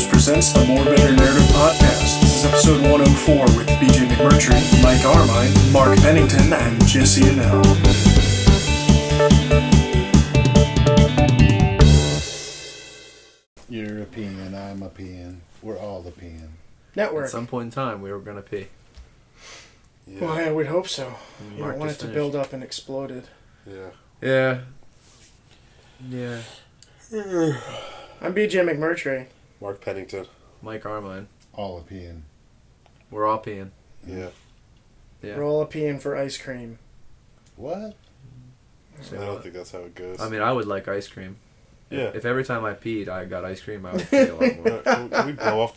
Studios presents the More Better Narrative podcast. This is episode 104 with BJ McMurtry, Mike Armine, Mark Pennington, and Jesse Annell. You're a peon, I'm a peon. We're all a peon. Network. At some point in time, we were going to pee. Yeah. Well, I would hope so. You Mark don't want it just to finished. build up and explode it. Yeah. Yeah. I'm BJ McMurtry. Mark Pennington. Mike Armine. All a peon. We're all peeing. Yeah. Yeah. We're all peeing for ice cream. What? I don't think that's how it goes. I mean, I would like ice cream. Yeah. If every time I peed, I got ice cream, I would pee a lot more. Can we blow off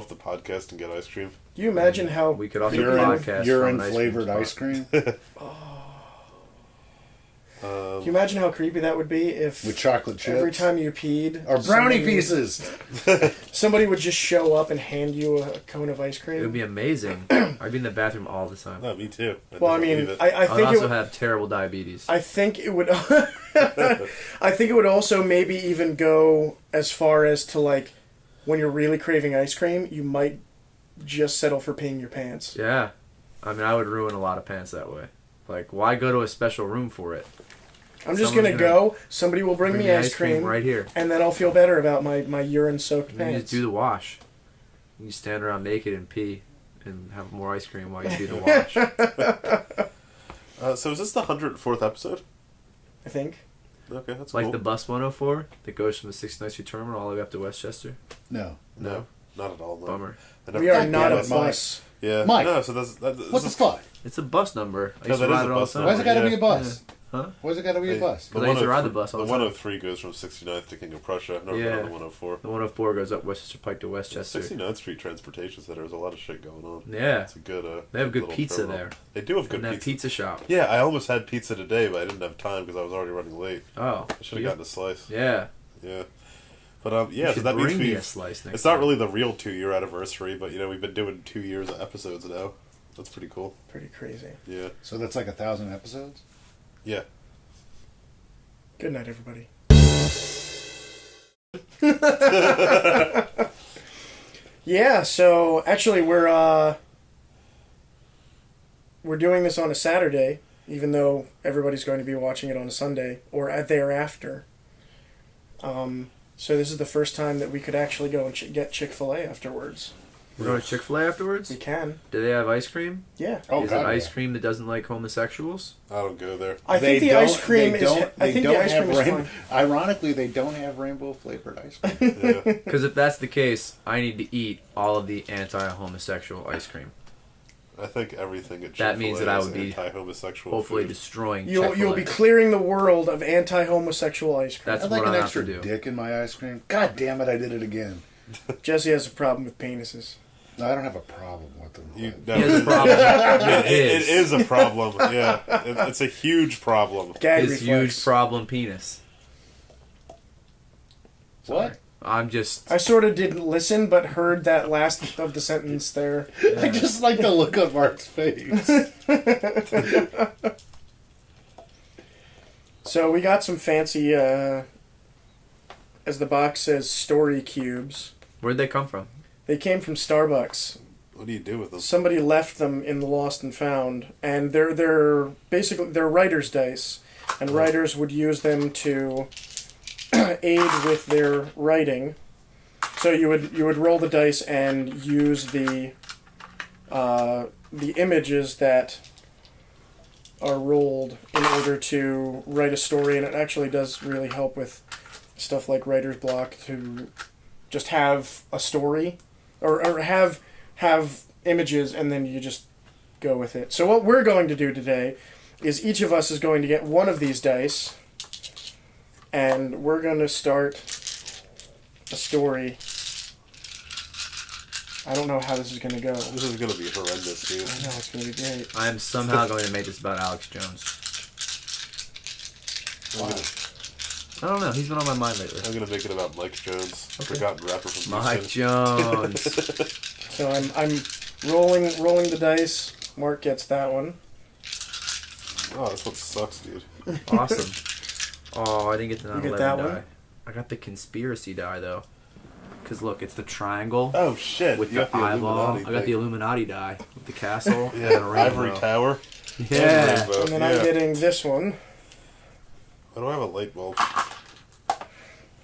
the podcast and get ice cream? Do you imagine how... We could also Urine, podcast urine from an flavored ice cream ice cream Can you imagine how creepy that would be if... with chocolate chips. Every time you peed... Or brownie somebody pieces. Somebody would just show up and hand you a cone of ice cream. It would be amazing. I'd be in the bathroom all the time. No, me too. Well, I mean, I I think would it also would... have terrible diabetes. I think it would... I think it would also maybe even go as far as to, like, when you're really craving ice cream, you might just settle for peeing your pants. Yeah. I mean, I would ruin a lot of pants that way. Like, why go to a special room for it? I'm just Someone's gonna go, somebody will bring me ice cream, right here. and then I'll feel better about my urine-soaked You pants. just do the wash. You stand around naked and pee and have more ice cream while you do the wash. So is this the 104th episode? I think. Okay, that's Like cool. the bus 104 that goes from the 69th Street Terminal all the way up to Westchester. No. No, not at all. No. Bummer. I never We are thought not that a was- bus. Yeah. Mike. No, so that's What the fuck? It's a bus number. I No, used to that is ride a it all the bus time. Why's it gotta be a bus? Huh? Why's it gotta be a bus? Because I used to ride the bus all The the time. 103 goes from 69th to King of Prussia. I've never been on the 104. The 104 goes up Westchester Pike to Westchester. 69th Street Transportation Center. There's a lot of shit going on. Yeah. It's a good. They have good little pizza terminal. there. They do have good In that pizza. pizza shop. Yeah, I almost had pizza today, but I didn't have time because I was already running late. Oh. I should have gotten a slice. Yeah. Yeah. But You so should that means bring me a slice next it's not time. really the real 2-year anniversary, but we've been doing 2 years of episodes now. That's pretty cool. Pretty crazy. Yeah. So that's like 1,000 episodes? Yeah. Good night, everybody. Yeah, so actually we're doing this on a Saturday, even though everybody's going to be watching it on a Sunday or thereafter. So this is the first time that we could actually go and get Chick-fil-A afterwards. We're going to Chick-fil-A afterwards? We can. Do they have ice cream? Yeah. Oh, Is God, it ice yeah. cream that doesn't like homosexuals? I don't go there. I think the ice cream is. I think the ice cream is fine. Ironically, they don't have rainbow flavored ice cream. Yeah. Because if that's the case, I need to eat all of the anti-homosexual ice cream. I think everything at That means Chick-fil-A that I is would be anti-homosexual Hopefully food. destroying You'll Chick-fil-A. be clearing the world of anti-homosexual ice cream. That's I'd like what an I have extra to do. dick in my ice cream. God damn it, I did it again. Jesse has a problem with penises. No, I don't have a problem with them. You- He has a problem. it is a problem. Yeah, it's a huge problem. Gag His reflex. huge problem penis. What? I'm just... I sort of didn't listen, but heard that last of the sentence there. I just like the look on Mark's face. So we got some fancy, as the box says, story cubes. Where'd they come from? They came from Starbucks. What do you do with them? Somebody left them in the Lost and Found, and they're basically writer's dice, and writers would use them to aid with their writing. So you would roll the dice and use the images that are rolled in order to write a story, and it actually does really help with stuff like writer's block to just have a story or have images and then you just go with it. So what we're going to do today is each of us is going to get one of these dice and we're going to start a story. I don't know how this is going to go. This is gonna be horrendous, dude. I know, it's going to be great. I am somehow going to make this about Alex Jones. I don't know. He's been on my mind lately. I'm gonna make it about Mike Jones, forgotten rapper from Mike Houston. Jones. So I'm rolling the dice. Mark gets that one. Oh, this one sucks, dude. Awesome. Oh, I didn't get the You get 9/11 that die. one? I got the conspiracy die though, Because look, it's the triangle Oh shit! with You the got the eyeball. Illuminati I got the thing. Illuminati die with the castle. and a Yeah, rainbow. ivory tower. Yeah. Rainbow. And then Yeah. I'm getting this one. I don't have a light bulb.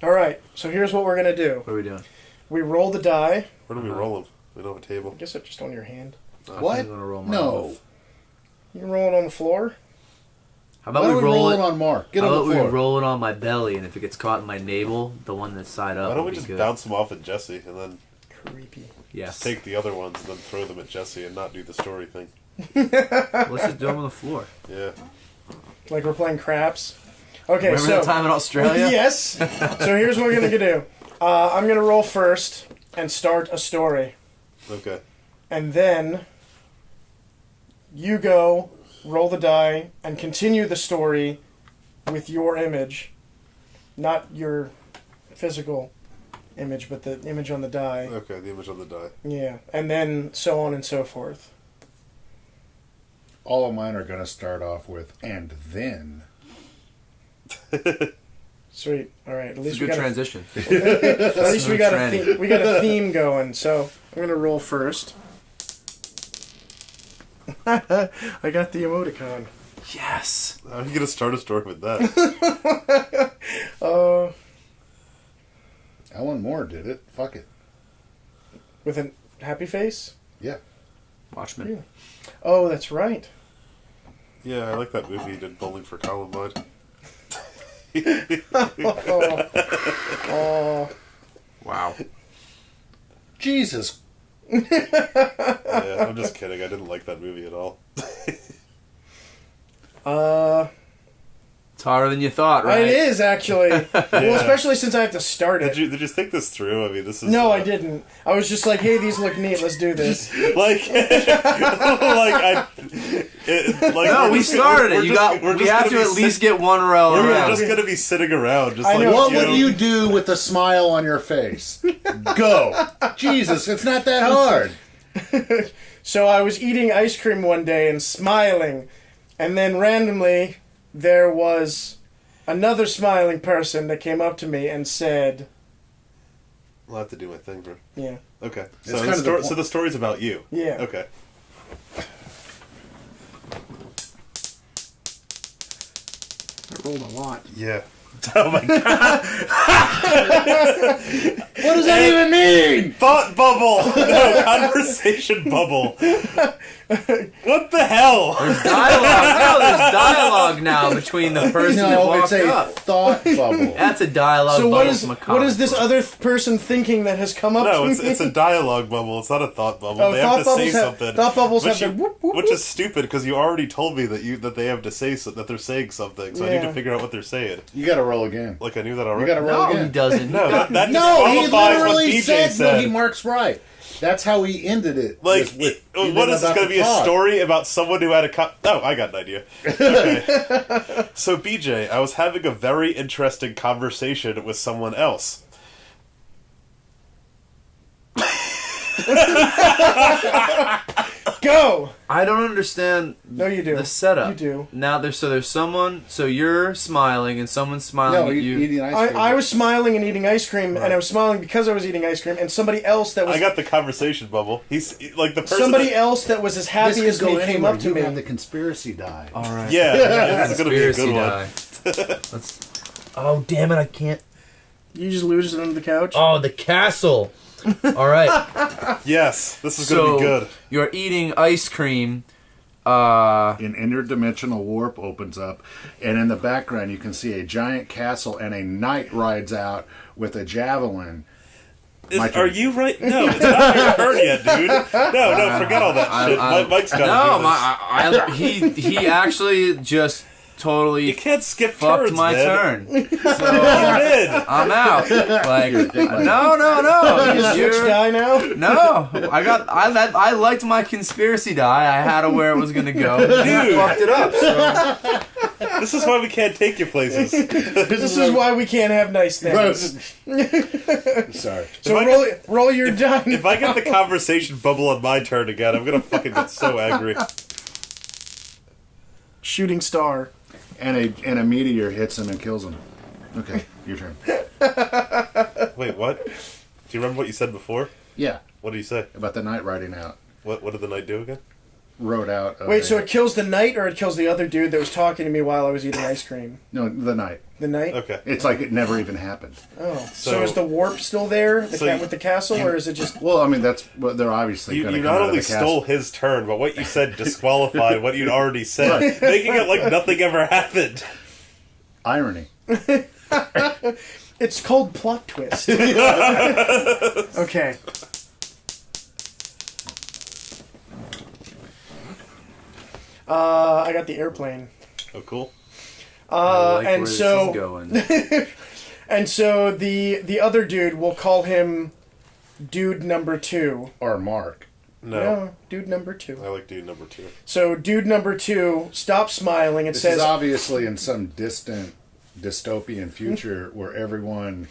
All right, so here's what we're going to do. What are we doing? We roll the die. Where do we roll them? We don't have a table. I guess it's just on your hand. What? I'm gonna roll mine No. with- You can roll it on the floor. How Why about don't we we roll it? on Mark? Get How on about the we floor. roll it on my belly, and if it gets caught in my navel, the one that's side up. Why don't will we be just good. bounce them off at Jesse and then Creepy. Yes. take the other ones and then throw them at Jesse and not do the story thing? Let's just do them on the floor. Yeah. Like we're playing craps. Okay, Remember so that time in Australia? yes. So here's what we're gonna do. I'm gonna roll first and start a story, Okay. and then you go roll the die and continue the story with your image, not your physical image, but the image on the die. Okay. The image on the die. Yeah, and then so on and so forth. All of mine are going to start off with, and then. Sweet. All right. At It's a least we good got transition. at least we Smooth got a tranny. theme. We got a theme going. So I'm gonna roll first. I got the emoticon. Yes. How are you gonna start a story with that? Alan Moore did it. Fuck it. With a happy face. Yeah. Watchmen. Really? Oh, that's right. Yeah, I like that movie. He did Bowling for Columbine. Oh, Wow. Jesus. Yeah, I'm just kidding. I didn't like that movie at all. It's harder than you thought, right? it is actually. Well, especially since I have to start it. Did you think this through? I mean, this is No, I didn't. I was just like, "Hey, these look neat. Let's do this." like No, we started it. We have to be at least get one row We're around. just gonna be sitting around, just I like know. What you would know, you do with a smile on your face? Go. Jesus, it's not that hard. So I was eating ice cream one day and smiling, and then randomly there was another smiling person that came up to me and said, I'll have to do my thing, bro. "Yeah, Okay, It's so kind of the point. so the story's about you. yeah." Okay. I rolled a lot. Yeah. Oh my god. What does that even mean? Thought bubble. No, conversation bubble. What the hell? There's dialogue. No, there's dialogue now between the person that No, walked it's a up. thought bubble. That's a dialogue So bubble what is from a comic what is this book. other person thinking that has come up No, to it's me? it's a dialogue bubble. It's not a thought bubble. Oh, They have to say bubbles have something. thought bubbles Which have the you- whoop, whoop, Which whoop. is stupid because you already told me that they have to say that they're saying something. So I need Yeah. to figure out what they're saying. You got to roll again. Like I knew that You already. got to roll No, he again. doesn't. No, that No, he disqualifies what literally BJ said, no, he Mark's right. That's how he ended it. Like, he what did is this about going to the be a thought. story about someone who had a Oh, I got an idea. Okay. So, BJ, I was having a very interesting conversation with someone else. Go. I don't understand No, you do. the setup. You do. Now there's someone. So you're smiling and someone's smiling No, at you. eating ice cream. I was smiling and eating ice cream, and I was smiling because I was eating ice cream, and somebody else that was I got the conversation bubble. He's like the person. somebody that- else that was as This happy could as me go came anywhere. up to You me. have the conspiracy die. All right. Yeah, this is going to be a Conspiracy good one. die. Let's. Oh damn it! I can't. You just lose it under the couch. Oh, the castle. All right. Yes, this is going to be good. You're eating ice cream. An interdimensional warp opens up, and in the background you can see a giant castle, and a knight rides out with a javelin. My turn. Are you right? No, it's not your turn yet, dude. No, forget all that shit. Mike's got to do this. He actually just totally You can't skip fucked turns, my man. turn. So You did. I'm out. Like no. You switch You're- die now. No, I liked my conspiracy die. I had it where it was gonna go. Dude, you fucked it up. So. This is why we can't take you places. This is why we can't have nice things. Sorry. So roll your die. If I get the conversation bubble on my turn again, I'm gonna fucking get so angry. Shooting star. And a meteor hits him and kills him. Okay, your turn. Wait, what? Do you remember what you said before? Yeah, What did you say? about the knight riding out. What did the knight do again? Rode out. Wait, so it kills the knight or it kills the other dude that was talking to me while I was eating ice cream? No, the knight. The knight? Okay. It's like it never even happened. Oh. So, So- is the warp still there with the castle, or is it just... Well, I mean, that's what they're obviously You going to come not out of only the castle. stole his turn, but what you said disqualified what you'd already said, making it like nothing ever happened. Irony. It's called plot twist. Okay. I got the airplane. Oh, cool. I like and where so- this is going. And so the other dude, we'll call him dude number 2. Or Mark. No. Dude number 2. I like dude number 2. So dude number 2 stops smiling and This says, is obviously in some distant dystopian future where everyone...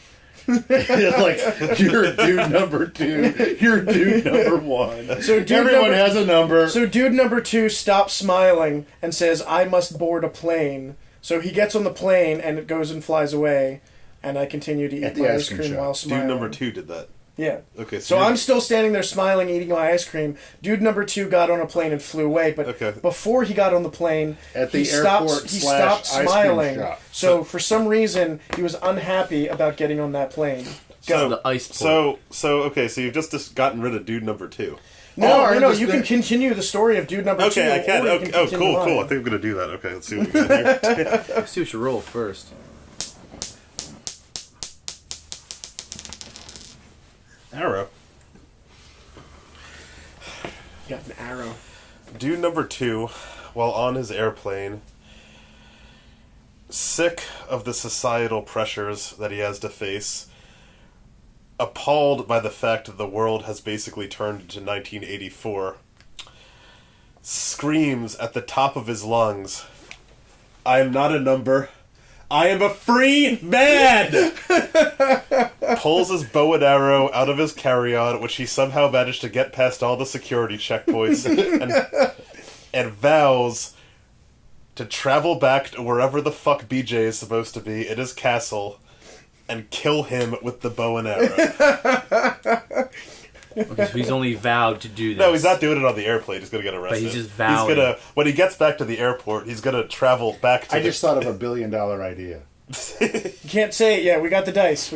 like, you're dude number 2, you're dude number 1. So dude Everyone number- has a number. So dude number 2 stops smiling and says, I must board a plane. So he gets on the plane and it goes and flies away, and I continue to eat At the my ice ice cream cream shop. while Dude smiling. number 2 did that. Yeah. Okay, So I'm still standing there smiling, eating my ice cream. Dude number 2 got on a plane and flew away, but Okay. before he got on the plane, At the he airport stopped / ice cream smiling. shop. So for some reason, he was unhappy about getting on that plane. So, The ice port. so you've just gotten rid of dude number 2. No, just you can the- continue the story of dude number 2. Okay, I can. or you Okay, oh, continue cool. I on. think I'm gonna do that. Okay, let's see what we got here. Let's see what you roll first. Arrow. Got an arrow. Dude number 2, while on his airplane, sick of the societal pressures that he has to face, appalled by the fact that the world has basically turned into 1984, screams at the top of his lungs, I am not a number. I am a free man! Pulls his bow and arrow out of his carry-on, which he somehow managed to get past all the security checkpoints, and vows to travel back to wherever the fuck BJ is supposed to be in his castle and kill him with the bow and arrow. Okay, so he's only vowed to do this. No, he's not doing it on the airplane. He's gonna get arrested. But he's just vowing. He's gonna, when he gets back to the airport, he's gonna travel back to I just thought of a $1 billion idea. You can't say it yet. We got the dice.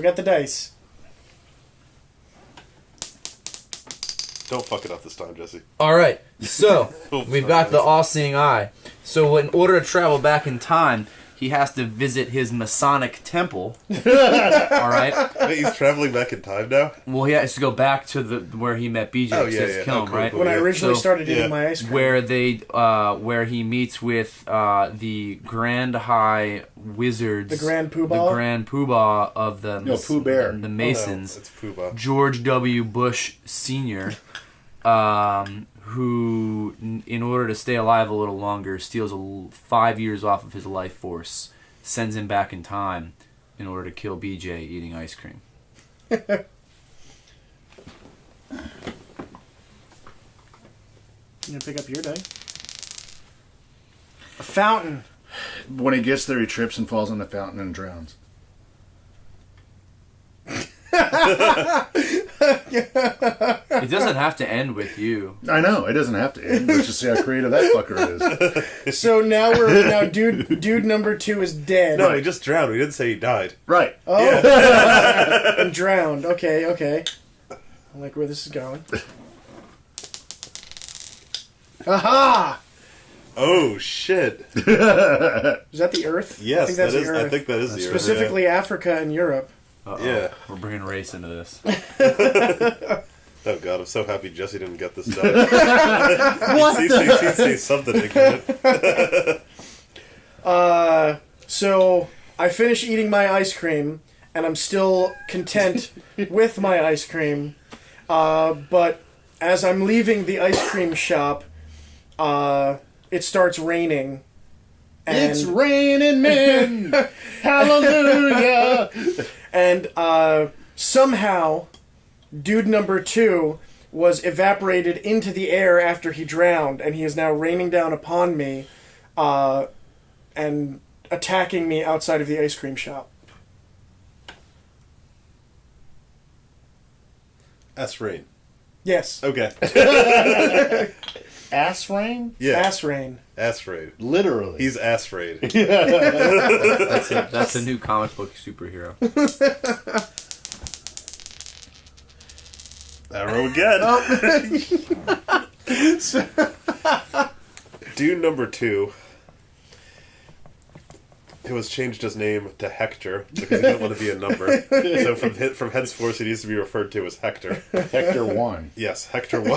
Don't fuck it up this time, Jesse. All right, so we've got the all-seeing eye. So in order to travel back in time, he has to visit his Masonic temple. All right. Wait, he's traveling back in time now? Well, he has to go back to where he met BJ. Oh, He yeah, has to yeah. kill Oh, him, cool, right? cool. When I originally So- started eating Yeah. my ice cream. where he meets with the Grand High Wizards, The Grand Poobah? the Grand Poobah of the No, Pooh Bear. the Oh, Masons, no, it's Poobah. George W. Bush Sr., who, in order to stay alive a little longer, steals 5 years off of his life force, sends him back in time in order to kill BJ eating ice cream. You gonna pick up your die? A fountain. When he gets there, he trips and falls in the fountain and drowns. It doesn't have to end with you. I know, it doesn't have to end. Let's just see how creative that fucker is. So now dude number 2 is dead. No, he just drowned. We didn't say he died. Right. And drowned. Okay. I like where this is going. Aha! Oh, shit. Is that the Earth? Yes, I think that's that is. the Earth. I think that is the Earth. Specifically Africa and Europe. Uh-oh. Yeah. We're bringing race into this. Oh god, I'm so happy Jesse didn't get this done. He'd say something ignorant. So I finish eating my ice cream, and I'm still content with my ice cream. But as I'm leaving the ice cream shop, it starts raining. And, It's raining men! Hallelujah! and somehow, dude number 2 was evaporated into the air after he drowned, and he is now raining down upon me and attacking me outside of the ice cream shop. S-Rain. Yes. Okay. Ass rain? Yeah. Ass Rain. S-Rain. Literally. He's S-Rain. That's a new comic book superhero. Arrow again. Dude number 2, who has changed his name to Hector because he didn't want to be a number. So from henceforth, he needs to be referred to as Hector. Hector 1. Yes, Hector 1.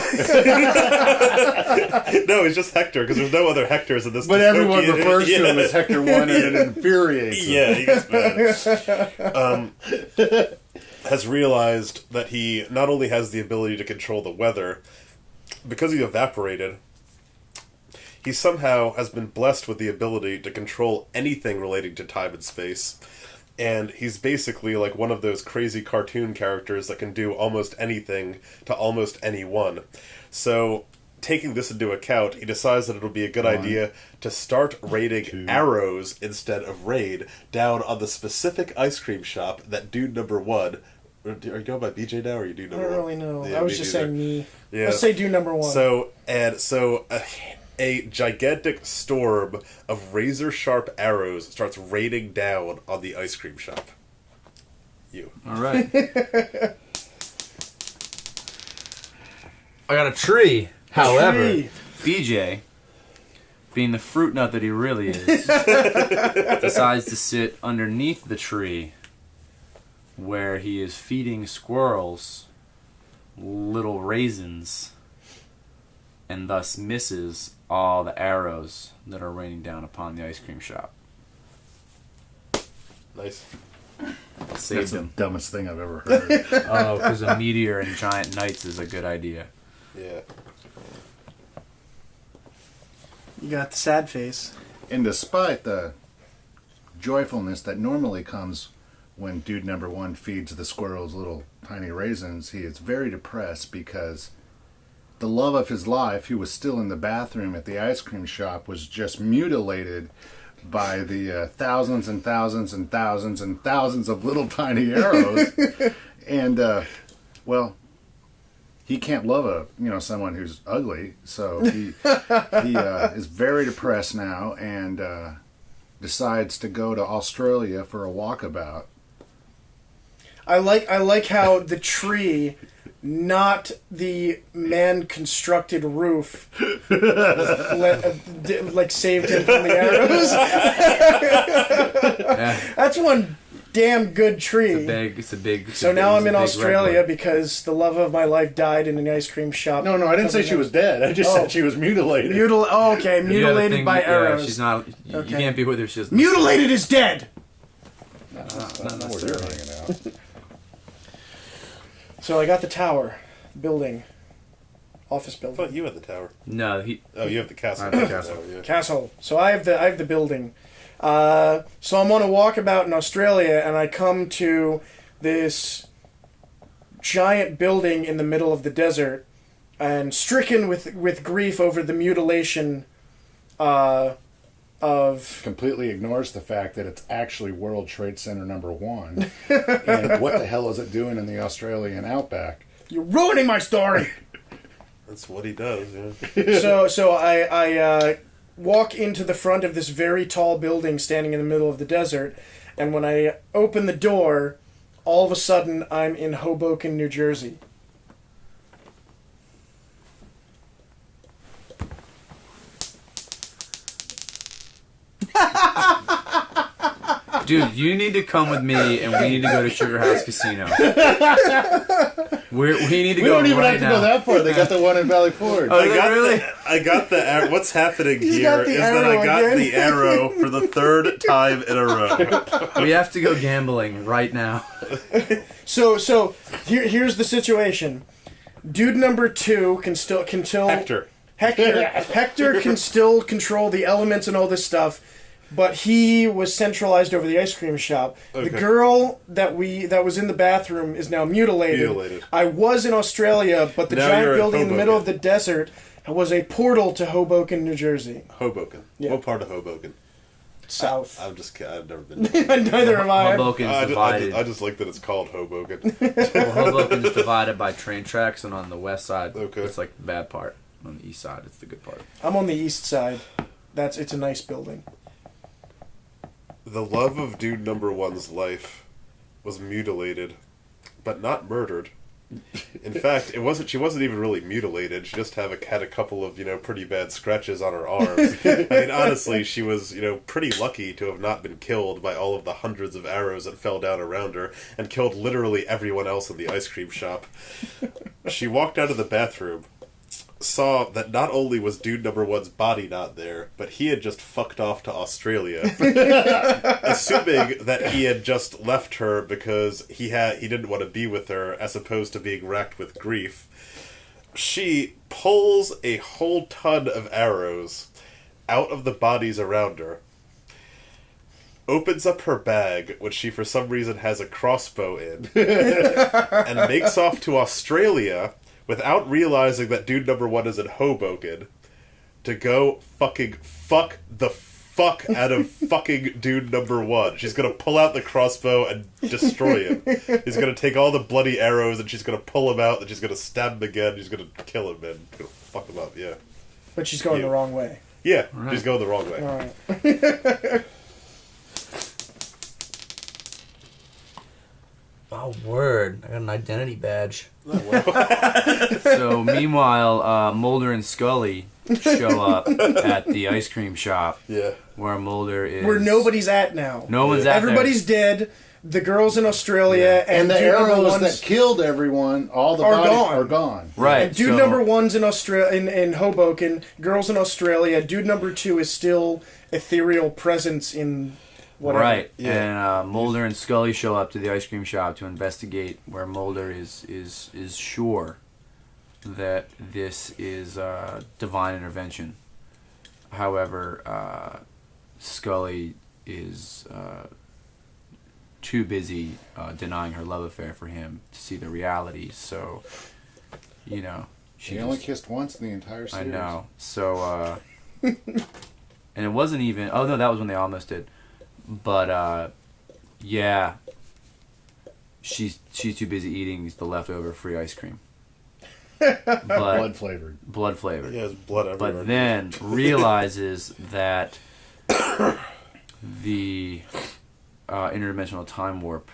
No, he's just Hector because there's no other Hectors in this. But everyone dystopian- refers to him as Hector 1 and it infuriates him. Yeah, he gets mad. Has realized that he not only has the ability to control the weather, because he evaporated, he somehow has been blessed with the ability to control anything relating to time and space. And he's basically like one of those crazy cartoon characters that can do almost anything to almost anyone. So, taking this into account, he decides that it'll be a good idea to start raiding arrows instead of raid down on the specific ice cream shop that dude number 1... Are you going by BJ now, or are you dude I number 1? don't really know. Yeah, I was me just neither. saying me. Yeah. Let's say dude number 1. So a gigantic storm of razor-sharp arrows starts raining down on the ice cream shop. You. All right. I got a tree. However, Tree. BJ, being the fruit nut that he really is, decides to sit underneath the tree where he is feeding squirrels little raisins and thus misses all the arrows that are raining down upon the ice cream shop. Nice. Saved That's the him. dumbest thing I've ever heard. Oh, because a meteor and giant knights is a good idea. Yeah. You got the sad face. And despite the joyfulness that normally comes when dude number 1 feeds the squirrels little tiny raisins, he is very depressed because the love of his life, who was still in the bathroom at the ice cream shop, was just mutilated by the thousands and thousands and thousands and thousands of little tiny arrows. And, well, he can't love someone who's ugly, so he is very depressed now and decides to go to Australia for a walkabout. I like how the tree, not the man-constructed roof, saved him from the arrows. Yeah, That's one damn good tree. it's a big. So now I'm in Australia because the love of my life died in an ice cream shop. No, I didn't say she was dead. I just said she was mutilated. Mutilated by arrows. She's not. You Okay. can't be with her. She's Mutilated is dead. That's not where you're hanging out. So I got the tower, building, office I building, thought you had the tower. No, he. Oh, you have the castle. I have the castle. Oh, yeah. castle. So I have the building. So I'm on a walkabout in Australia, and I come to this giant building in the middle of the desert, and stricken with grief over the mutilation of... Completely ignores the fact that it's actually World Trade Center number 1. And what the hell is it doing in the Australian outback? You're ruining my story! That's what he does, yeah. So I walk into the front of this very tall building standing in the middle of the desert, and when I open the door, all of a sudden I'm in Hoboken, New Jersey. Dude, you need to come with me, and we need to go to Sugar House Casino. We need to We go don't even right have to now. go that far. They got the one in Valley Forge. Oh, really? I got the what's happening He's here got the is that I arrow got again. the arrow for the 3rd time in a row. We have to go gambling right now. So here's the situation. Dude number 2 can Hector. Hector can still control the elements and all this stuff, but he was centralized over the ice cream shop. Okay. The girl that was in the bathroom is now mutilated. I was in Australia, but the Now giant you're in building in the middle of Hoboken. the desert was a portal to Hoboken, New Jersey. Hoboken. Yeah. What part of Hoboken? south. I'm just kidding. I've never been. Neither am I. Hoboken's divided. I just like that it's called Hoboken. Well, Hoboken's divided by train tracks, and on the west side, Okay. it's like the bad part. On the east side, it's the good part. I'm on the east side. It's a nice building. The love of dude number one's life was mutilated, but not murdered. In fact, she wasn't even really mutilated. She just had a couple of, pretty bad scratches on her arms. I mean, honestly, she was, pretty lucky to have not been killed by all of the hundreds of arrows that fell down around her and killed literally everyone else in the ice cream shop. She walked out of the bathroom, saw that not only was dude number one's body not there, but he had just fucked off to Australia, assuming that he had just left her because he didn't want to be with her, as opposed to being racked with grief. She pulls a whole ton of arrows out of the bodies around her, opens up her bag, which she for some reason has a crossbow in, and makes off to Australia without realizing that dude number one is in Hoboken, to go fucking fuck the fuck out of fucking dude number one. She's gonna pull out the crossbow and destroy him. He's gonna take all the bloody arrows and she's gonna pull him out and she's gonna stab him again. She's gonna kill him and gonna fuck him up, yeah. But she's going the wrong way. Yeah, Right. she's going the wrong way. Alright. Oh, word. I got an identity badge. So, meanwhile, Mulder and Scully show up at the ice cream shop Yeah. where Mulder is... Where nobody's at now. No one's at Everybody's dead. The girls in Australia And the dude number arrows one's- that killed everyone, all the Are bodies gone. are gone. Right. And dude so- number one's in in Hoboken. Girls in Australia. Dude number two is still ethereal presence in whatever. Right, Yeah. and Mulder and Scully show up to the ice cream shop to investigate, where Mulder is sure that this is divine intervention. However, Scully is too busy denying her love affair for him to see the reality. So, She only kissed once in the entire I series. know. So, and it wasn't even. Oh no, that was when they almost did. But yeah, she's too busy eating the leftover free ice cream. But Blood flavored. blood flavored. Yeah, there's blood everywhere. But then realizes that the interdimensional time warp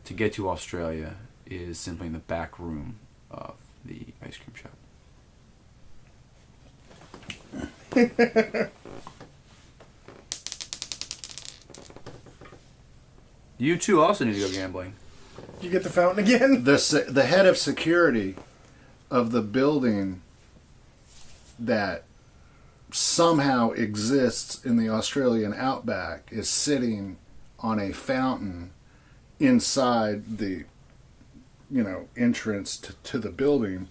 to get to Australia is simply in the back room of the ice cream shop. You two also need to go gambling. You get the fountain again? The head of security of the building that somehow exists in the Australian outback is sitting on a fountain inside the entrance to the building,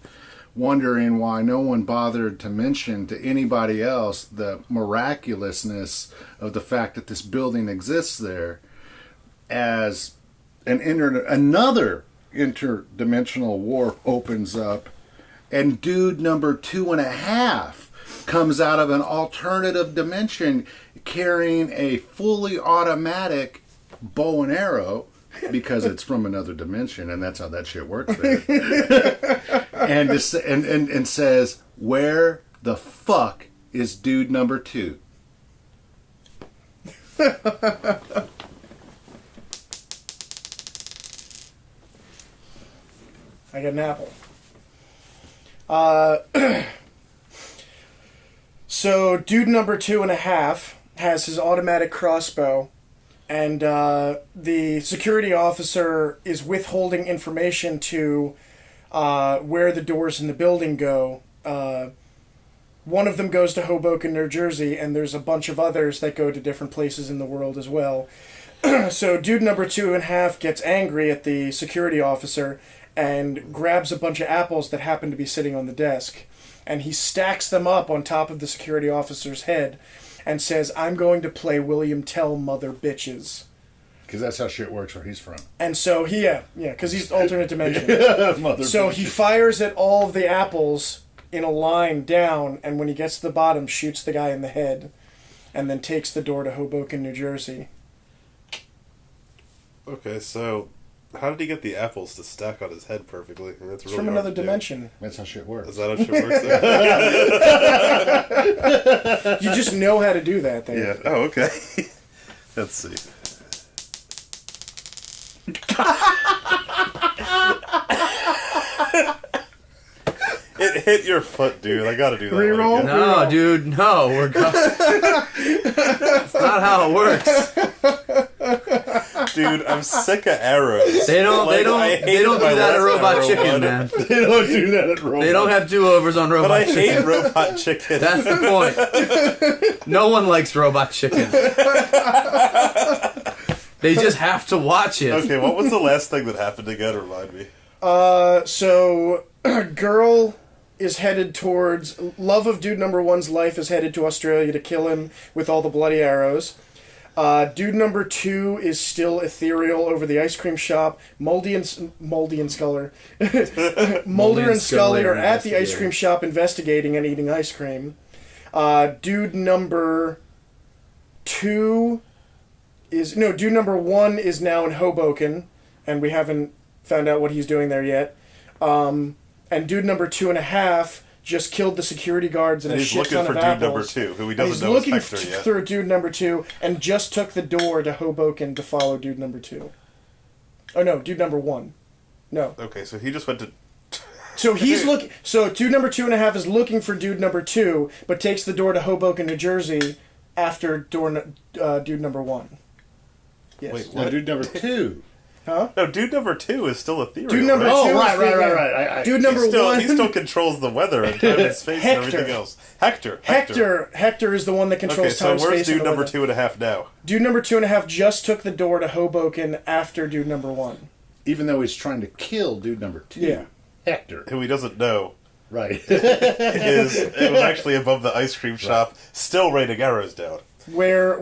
wondering why no one bothered to mention to anybody else the miraculousness of the fact that this building exists there, as another interdimensional warp opens up, and dude number 2.5 comes out of an alternative dimension carrying a fully automatic bow and arrow, because it's from another dimension, and that's how that shit works there. and says, "Where the fuck is dude number 2?" I got an apple. So, dude number 2.5 has his automatic crossbow, and the security officer is withholding information to where the doors in the building go. One of them goes to Hoboken, New Jersey, and there's a bunch of others that go to different places in the world as well. So, dude number 2.5 gets angry at the security officer and grabs a bunch of apples that happen to be sitting on the desk, and he stacks them up on top of the security officer's head and says, "I'm going to play William Tell, mother bitches." Because that's how shit works where he's from. And so because he's alternate dimension. Mother So bitches. he fires at all of the apples in a line down, and when he gets to the bottom, shoots the guy in the head. and then takes the door to Hoboken, New Jersey. Okay, so how did he get the apples to stack on his head perfectly? I mean, that's It's really from hard another to do. dimension. That's how shit works. Is that how shit works? You just know how to do that thing. Yeah. Oh, okay. Let's see. It hit your foot, dude. I gotta do that. Reroll? One again. No, dude, no. We're That's not how it works. Dude, I'm sick of arrows. They don't. Like, they don't. I They hated don't my do that at last Robot arrow Chicken, one. man. They don't do that at Robot. They don't have do-overs on Robot But I Chicken. hate Robot Chicken. That's the point. No one likes Robot Chicken. They just have to watch it. Okay, what was the last thing that happened again? Remind me. So, girl is headed towards... Love of dude number one's life is headed to Australia to kill him with all the bloody arrows. Dude number two is still ethereal over the ice cream shop. Moldy and Sculler. Mulder and Scully are at the ice cream shop investigating and eating ice cream. Dude number one is now in Hoboken, and we haven't found out what he's doing there yet. And dude number 2.5 just killed the security guards and And a he's shit looking ton for of dude apples. number two, who he And doesn't he's know is looking Hector yet. through dude number 2 and just took the door to Hoboken to follow dude number 2. Oh no, dude number 1. No. Okay, so he just went to... So he's looking. So dude number 2.5 is looking for dude number 2, but takes the door to Hoboken, New Jersey, after dude number 1. Yes. Wait, No, what? dude number 2. Huh? No, dude number 2 is still ethereal. Dude number right? two. Oh, is right. Dude number He still, 1. he still controls the weather and time and space and everything Hector. else. Hector. Hector is the one that controls Okay, so time, where's space, and dude the number weather. 2.5 now? Dude number 2.5 just took the door to Hoboken after dude number 1. Even though he's trying to kill dude number 2. Yeah. Hector. Who he doesn't know Right. it was actually above the ice cream shop, still raining arrows down. Where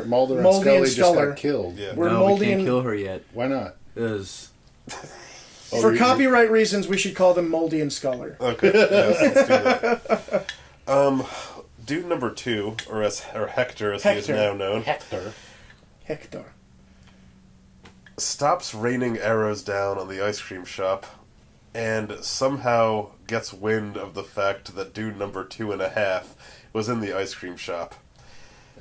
Mulder and Moldy Scully and just Sculler. got killed. Yeah. Where No, we Moldy can't and kill her yet. Why not? Because for copyright reasons, we should call them Moldy and Sculler. Okay, yes, let's do that. Dude number 2, or Hector as he is Hector. now known, Hector. Hector. stops raining arrows down on the ice cream shop and somehow gets wind of the fact that dude number 2.5 was in the ice cream shop.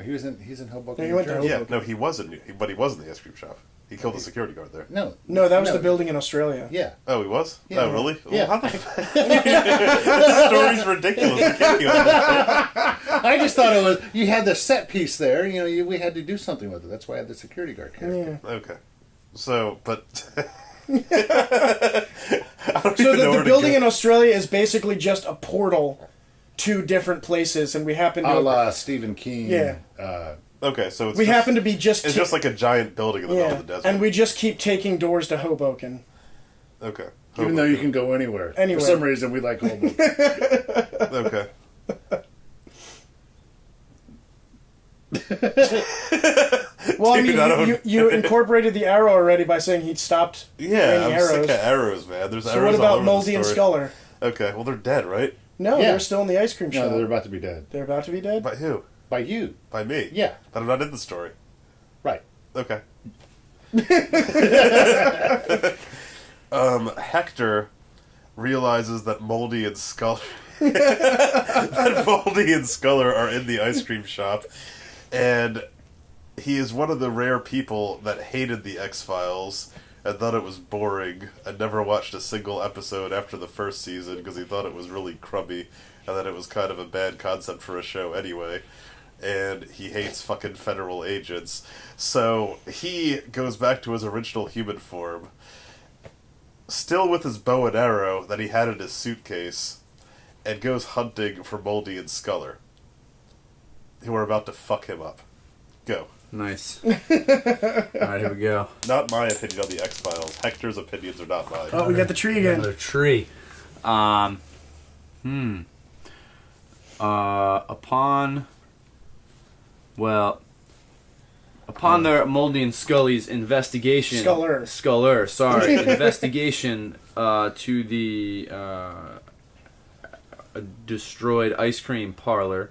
He's in Hoboken. No, he New went to Jersey. Yeah, no, he was in the ice cream shop. He killed the security guard there. No. No, that was the building in Australia. Yeah. Oh, he was? Yeah. Oh, really? Yeah. Well, how the story's ridiculous. We can't do that. I just thought it was. You had the set piece there. We had to do something with it. That's why I had the security guard character. Yeah. Okay. So, but... So the building in Australia is basically just a portal to different places, and we happen to... A la Stephen King. Yeah. Okay, so it's we just, happen to be just... It's just like a giant building in the middle yeah, of the desert. and we just keep taking doors to Hoboken. Okay. Even though you can go anywhere. Anywhere. For some reason, we like Hoboken. Okay. Well, I Dude, I mean, don't- you incorporated the arrow already by saying he'd stopped Yeah, raining I'm arrows. sick of arrows, man. There's So arrows what all about over Moldy the and story. Sculler? Okay, well, they're dead, right? No, Yeah. they're still in the ice cream shop. No, they're about to be dead. They're about to be dead? By who? By you. By me? Yeah. But I'm not in the story. Right. Okay. Hector realizes that Moldy and Sculler are in the ice cream shop, and he is one of the rare people that hated the X-Files and thought it was boring and never watched a single episode after the first season because he thought it was really crummy and that it was kind of a bad concept for a show anyway. And he hates fucking federal agents. So he goes back to his original human form, still with his bow and arrow that he had in his suitcase, and goes hunting for Moldy and Sculler, who are about to fuck him up. Go. nice. All right, here we go. Not my opinion on the X-Files. Hector's opinions are not mine. Oh, we got the tree again. Another tree. Upon their Moldy and Scully's investigation... Sculler, sorry. Investigation to the destroyed ice cream parlor,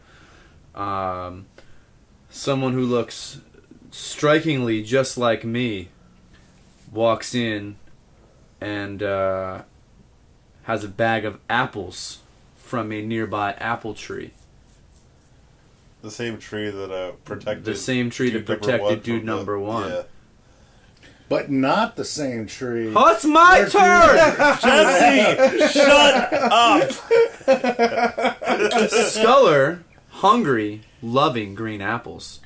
someone who looks strikingly just like me walks in and has a bag of apples from a nearby apple tree. The same tree that protected. The same tree that protected dude number one. Yeah. But not the same tree. Oh, it's my turn! Jesse, shut up! Sculler, hungry, loving green apples,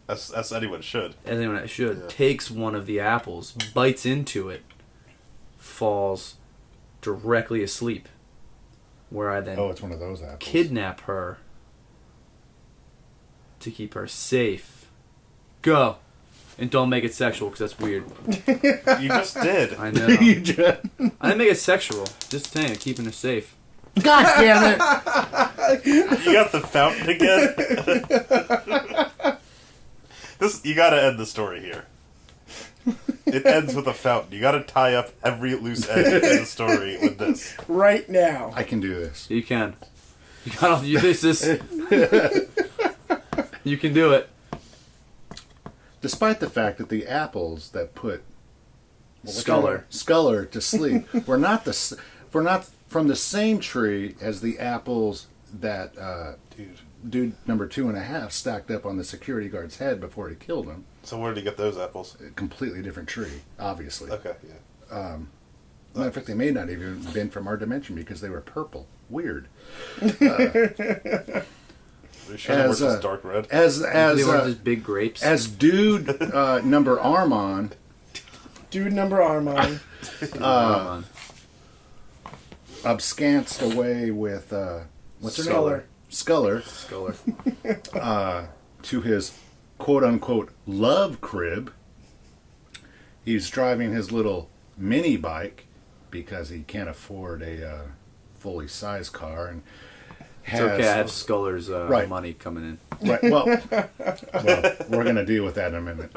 As anyone should. anyone that should, takes one of the apples, bites into it, falls directly asleep, where I then Oh, it's one of those apples. kidnap her to keep her safe. Go. And don't make it sexual, because that's weird. You just did. I know. You just- I didn't make it sexual. Just saying, keeping her safe. God damn it! You got the fountain again? You gotta end the story here. It ends with a fountain. You gotta tie up every loose end in the story with this. Right now. I can do this. You can. You gotta use this. You can do it. Despite the fact that the apples that put Sculler to sleep were not from the same tree as the apples that dude number 2.5 stacked up on the security guard's head before he killed him. So where did you get those apples? A completely different tree, obviously. Okay, yeah. Matter of fact, they may not even have been from our dimension because they were purple. Weird. They should have worked as dark red. As they weren't just big grapes. as dude number Armon. Dude number Armon. Abscanced away with what's her name? Sculler. Sculler Sculler. to his quote-unquote love crib. He's driving his little mini bike because he can't afford a fully sized car, and It's okay, I have Sculler's Right. money coming in. right. Well, we're gonna deal with that in a minute.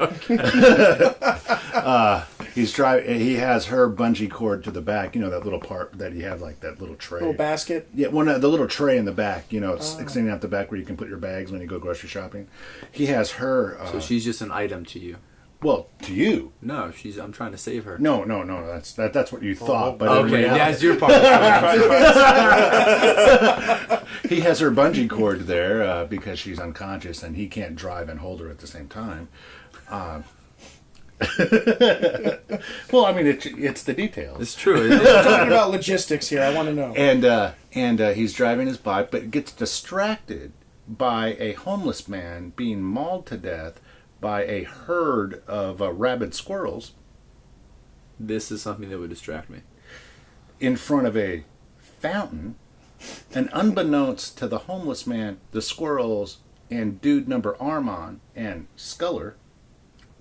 He's driving. He has her bungee cord to the back. You know that little part that you have, like that little tray. Little basket. Yeah, the little tray in the back. You know, it's extending out the back where you can put your bags when you go grocery shopping. He has her. So she's just an item to you. Well, to you. No, I'm trying to save her. No. That's what you thought. But in Okay, reality, that's your part. he has her bungee cord there because she's unconscious and he can't drive and hold her at the same time. Well, I mean, it's the details. It's true. We're talking about logistics here. I want to know. And he's driving his bike, but gets distracted by a homeless man being mauled to death by a herd of rabid squirrels This is something that would distract me. in front of a fountain. And unbeknownst to the homeless man, the squirrels, and dude number Armon and Sculler,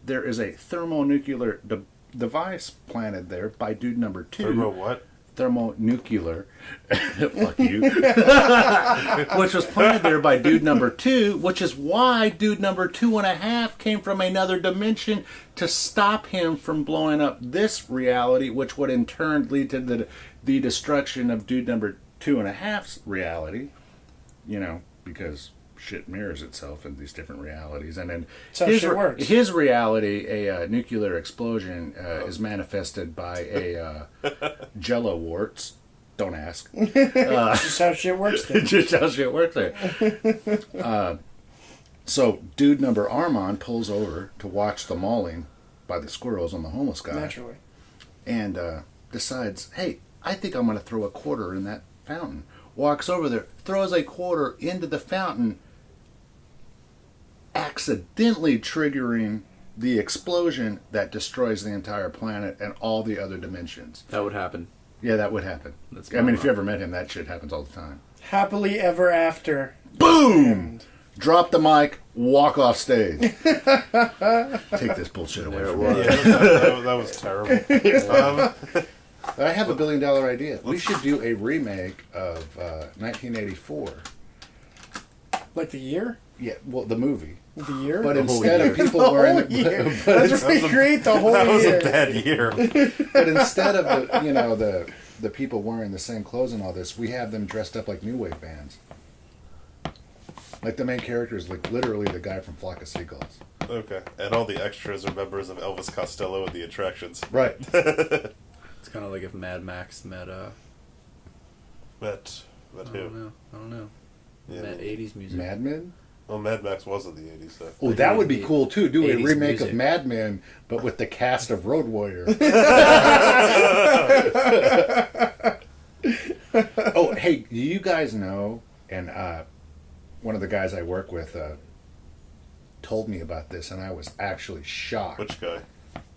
there is a thermonuclear device planted there by dude number 2. Thermo what? Thermonuclear. Fuck you. Which was planted there by dude number 2, which is why dude number 2.5 came from another dimension to stop him from blowing up this reality, which would in turn lead to the destruction of dude number 2.5's reality. You know, because shit mirrors itself in these different realities, and then That's how shit works. his reality, a nuclear explosion, is manifested by a jello warts. Don't ask. Just how shit works then. Just how shit works there. So, dude number Armon pulls over to watch the mauling by the squirrels on the homeless guy, Naturally. and decides, hey, I think I'm going to throw a quarter in that fountain. Walks over there, throws a quarter into the fountain, accidentally triggering the explosion that destroys the entire planet and all the other dimensions. That would happen. Yeah, that would happen. That's I mean, if you ever met him, that shit happens all the time. Happily ever after. Boom! Drop the mic, walk off stage. Take this bullshit away There it from was. me. Yeah, that was terrible. I have a $1 billion idea. We should do a remake of 1984. Like the year? Yeah, well, the movie. The year? But The instead of people whole wearing year. Let's recreate the whole That was year. a bad year. but instead of the people wearing the same clothes and all this, we have them dressed up like new wave bands. Like the main character is like literally the guy from Flock of Seagulls. Okay. And all the extras are members of Elvis Costello and the attractions. Right. It's kind of like if Mad Max met Met I who? don't know. Yeah. Met 80s music. Mad Men? Well, Mad Max was in the 80s, though. Oh, that would be cool too. Do a 80s remake music. of Mad Men, but with the cast of Road Warrior. Oh, hey, do you guys know? And one of the guys I work with told me about this, and I was actually shocked. Which guy?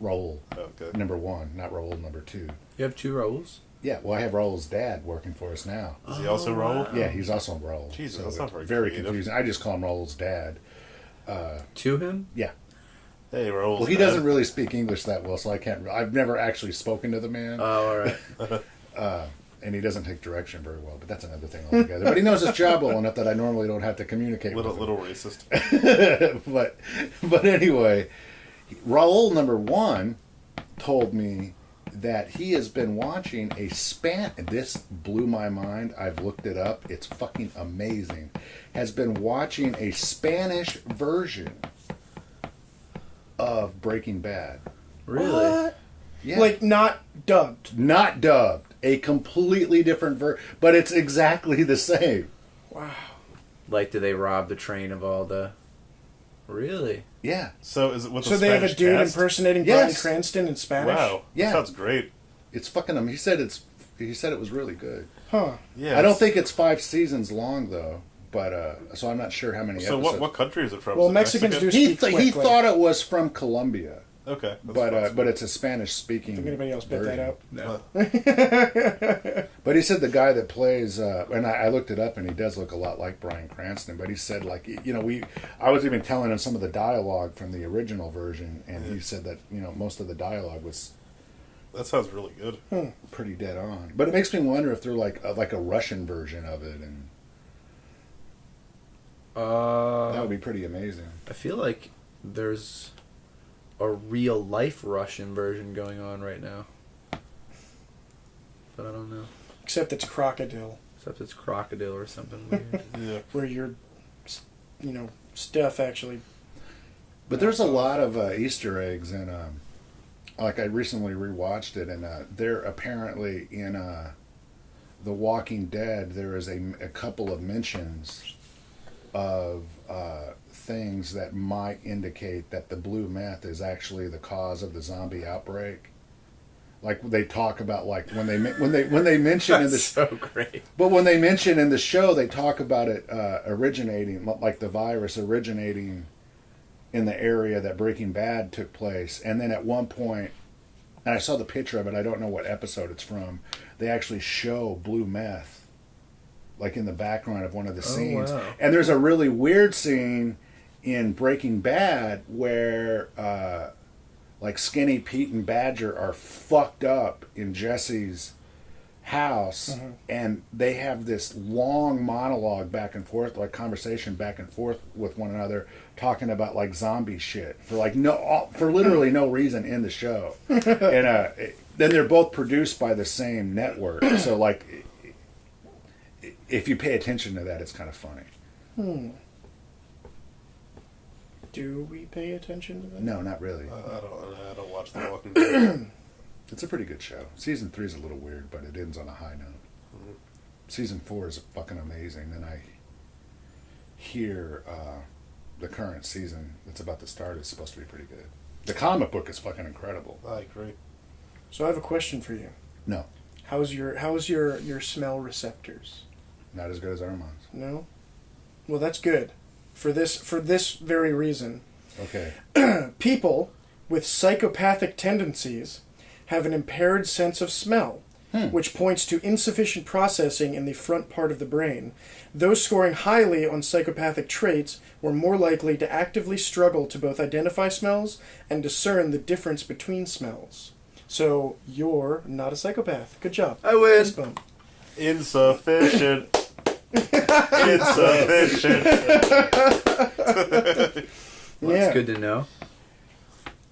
Raul, Okay. number one, not Raul number two. You have 2 roles? Yeah, well, I have Raul's dad working for us now. Is he also Raul? Yeah, he's also Raul. Jesus, so that's not it's very creative. confusing. I just call him Raul's dad. To him? Yeah. Hey, Raul. Well, he doesn't really speak English that well, so I can't. I've never actually spoken to the man. Oh, all right. And he doesn't take direction very well, but that's another thing altogether. But he knows his job well enough that I normally don't have to communicate with him. Little racist. but anyway, Raul number one told me that he has been watching this blew my mind. I've looked it up. It's fucking amazing. Has been watching a Spanish version of Breaking Bad. Really? What? Yeah. Like, not dubbed. Not dubbed. A completely different but it's exactly the same. Wow. Like, do they rob the train of all the... Really? Yeah. So is it with So the they have a Spanish dude cast? impersonating Yes. Bryan Cranston in Spanish? Wow. Yeah. That sounds great. It's fucking He said it was really good. Huh. Yeah. I don't think it's 5 seasons long though, but so I'm not sure how many So episodes. what country is it from? Well, Is it Mexicans do He speak he quickly. thought it was from Colombia, Okay. That's but possible. it's a Spanish speaking. Think anybody else bet that out? No. But he said the guy that plays, and I looked it up, and he does look a lot like Bryan Cranston. But he said, like, I was even telling him some of the dialogue from the original version, and he said that most of the dialogue was That sounds really good. pretty dead on. But it makes me wonder if they're like a Russian version of it, and that would be pretty amazing. I feel like there's a real life Russian version going on right now. But I don't know. Except it's Crocodile, Except it's Crocodile or something weird. Yeah. where your, stuff actually... But there's a lot of Easter eggs in, like I recently rewatched it, and they're apparently in The Walking Dead. There is a couple of mentions of things that might indicate that the blue meth is actually the cause of the zombie outbreak. Like they talk about, like when they mention in the so great. but when they mention in the show, they talk about it originating, like the virus originating in the area that Breaking Bad took place. And then at one point, and I saw the picture of it, I don't know what episode it's from, they actually show blue meth, like in the background of one of the scenes. Wow. And there's a really weird scene in Breaking Bad where like Skinny Pete and Badger are fucked up in Jesse's house, and they have this long monologue back and forth, like conversation back and forth with one another, talking about like zombie shit for literally no reason in the show. And then they're both produced by the same network, so like if you pay attention to that, it's kind of funny. Do we pay attention to that? No, not really. I don't watch The Walking Dead. It's a pretty good show. Season 3 is a little weird, but it ends on a high note. Season 4 is fucking amazing. Then I hear the current season that's about to start is supposed to be pretty good. The comic book is fucking incredible. I agree. So I have a question for you. No, How's your smell receptors? not as good as Armand's. No? Well, that's good. For this very reason. Okay. People with psychopathic tendencies have an impaired sense of smell, which points to insufficient processing in the front part of the brain. Those scoring highly on psychopathic traits were more likely to actively struggle to both identify smells and discern the difference between smells. So, you're not a psychopath. Good job. I win. Fist bump. Insufficient. Insufficient. Yeah. That's good to know.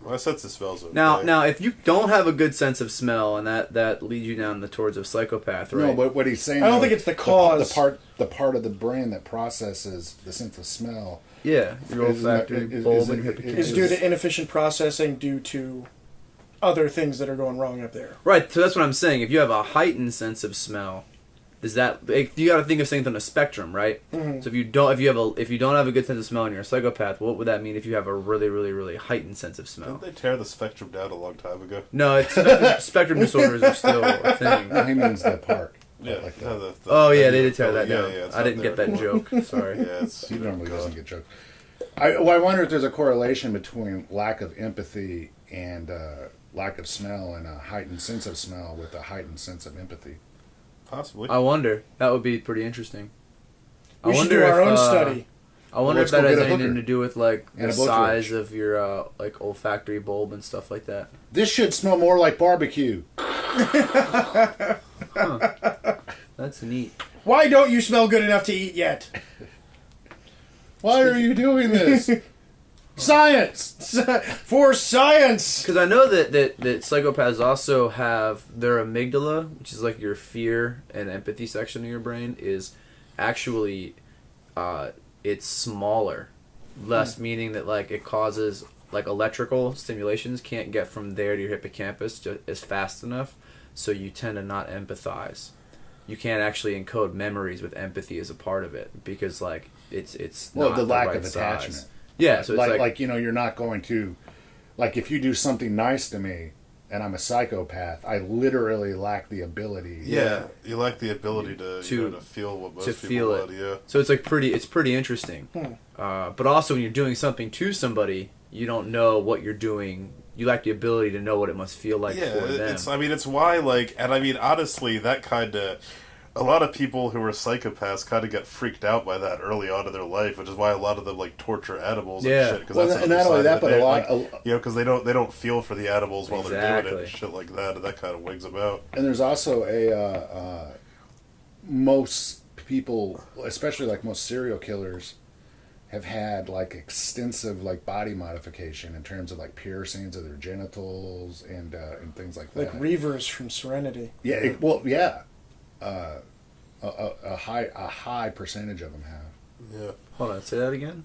My sense of smell's okay. Now, if you don't have a good sense of smell, and that leads you down the towards of psychopath, right? No, but what he's saying... I don't think it's the cause. The part of the brain that processes the sense of smell... Yeah, your olfactory bulb and hippocampus. Is due to inefficient processing due to other things that are going wrong up there. Right, so that's what I'm saying. If you have a heightened sense of smell, you got to think of things on a spectrum, right? Mm-hmm. So if you don't have a good sense of smell and you're a psychopath, what would that mean if you have a really, really, really heightened sense of smell? Didn't they tear the spectrum down a long time ago? No, spectrum disorders are still a thing. No, he means the part. Yeah, Like that. no, They did tear that down. it's I not didn't get there. that joke. Sorry. Yeah, it's He normally doesn't get jokes. I wonder if there's a correlation between lack of empathy and lack of smell and a heightened sense of smell with a heightened sense of empathy. possibly. I wonder. That would be pretty interesting. We should do our own study. I wonder Let's if that go has get a anything hooker to do with like and the a boat size torch. of your like olfactory bulb and stuff like that. This should smell more like barbecue. That's neat. Why don't you smell good enough to eat yet? Why are you doing this? Science! For science! Because I know that psychopaths also have their amygdala, which is like your fear and empathy section of your brain, is actually it's smaller, less meaning that like it causes like electrical stimulations can't get from there to your hippocampus as fast enough, so you tend to not empathize. You can't actually encode memories with empathy as a part of it because like it's Well, not the lack right of size. attachment. Yeah, so it's like you know, you're not going to, like if you do something nice to me and I'm a psychopath, I literally lack the ability. Yeah, you lack the ability to feel what most people would. Yeah. So it's like pretty interesting. But also when you're doing something to somebody, you don't know what you're doing. You lack the ability to know what it must feel like for them. It's why honestly, that kind of, a lot of people who are psychopaths kind of get freaked out by that early on in their life, which is why a lot of them like torture animals and shit. Cause well, that's and not only that, but a lot, because they don't feel for the animals while they're doing it Exactly. and shit like that, and that kind of wigs them out. and there's also most people, especially like most serial killers, have had like extensive like body modification in terms of like piercings of their genitals and things like that. Like Reavers from Serenity. Yeah, a high percentage of them have. Yeah. Hold on, say that again.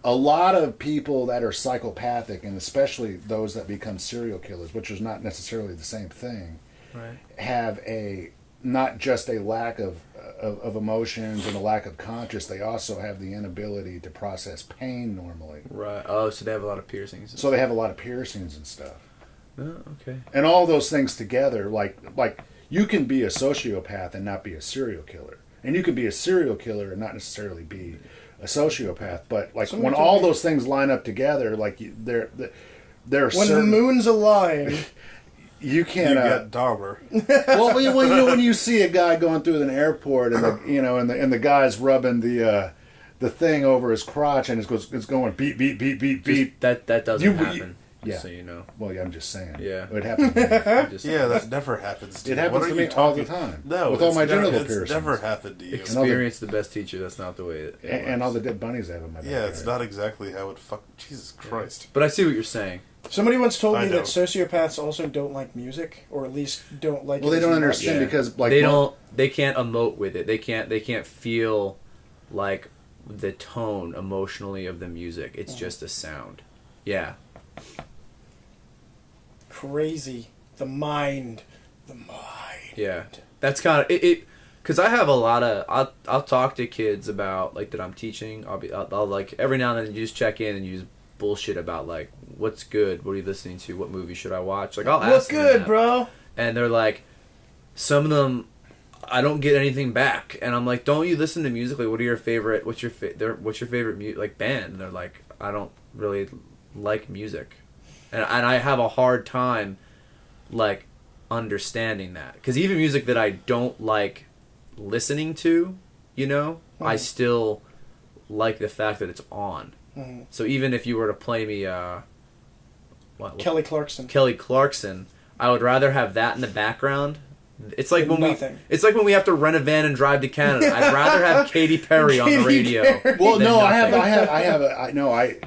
A lot of people that are psychopathic, and especially those that become serial killers, which is not necessarily the same thing, Right. have not just a lack of emotions and a lack of conscience, they also have the inability to process pain normally. Right. Oh, so they have a lot of piercings. So they have a lot of piercings and stuff. Oh, okay. And all those things together, like you can be a sociopath and not be a serial killer. And you can be a serial killer and not necessarily be a sociopath. But like when all those things line up together, like they're When certain, the moons align. you can't. You get Dahmer. Well, when you see a guy going through an airport and the guy's rubbing the thing over his crotch and it's going beep beep beep beep beep. That doesn't happen. yeah. So you know. Well, yeah, I'm just saying. Yeah. It happens. To me. Yeah, that never happens to It me. happens What to are me you all the talking- time. No, with all my it's never- genital it's piercings. never happened to you. Experience the best teacher. That's not the way it And all works. the dead bunnies I have in my Yeah, it's backyard. not exactly how it Jesus Christ. But I see what you're saying. Somebody once told I me that don't. sociopaths also don't like music, or at least don't like. Well, it they as don't much. understand Yeah. because like They can't emote with it. They can't feel like the tone emotionally of the music. It's just a sound. Yeah. Crazy. The mind. Yeah. That's kind of it. Because I have a lot of I'll talk to kids about like that I'm teaching. I'll like every now and then you just check in and use bullshit about like what's good, what are you listening to, what movie should I watch. Like I'll ask What's them good, that. bro? And they're like, some of them, I don't get anything back, and I'm like, don't you listen to music? Like, what's your favorite like band? And they're like, I don't really like music, and I have a hard time, like, understanding that because even music that I don't like listening to, you know, I still like the fact that it's on. Mm-hmm. So even if you were to play me, Kelly Clarkson. Kelly Clarkson, I would rather have that in the background It's like when Nothing. it's like when we have to rent a van and drive to Canada. I'd rather have Katy Perry on the Katy radio. Perry. Well, than no, nothing.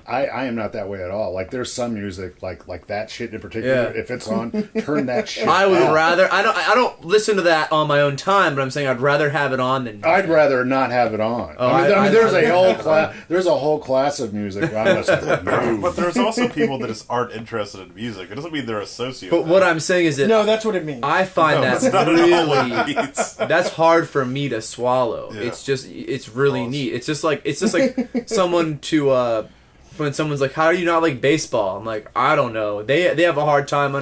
I am not that way at all. Like, there's some music, like that shit in particular. Yeah. If it's on, turn that shit. I would off. rather. I don't listen to that on my own time, but I'm saying I'd rather have it on than. I'd rather not have it on. Oh, I mean, I- there's I- a whole class. There's a whole class of music. Where I'm listening to. No. But there's also people that just aren't interested in music. It doesn't mean they're a sociopath. But what I'm saying is that No, that's what it means. I find No, that's that not at all what really. it means. That's hard for me to swallow. Yeah. It's really False. neat. It's just like someone to when someone's like, "How do you not like baseball?" I'm like, "I don't know." They have a hard time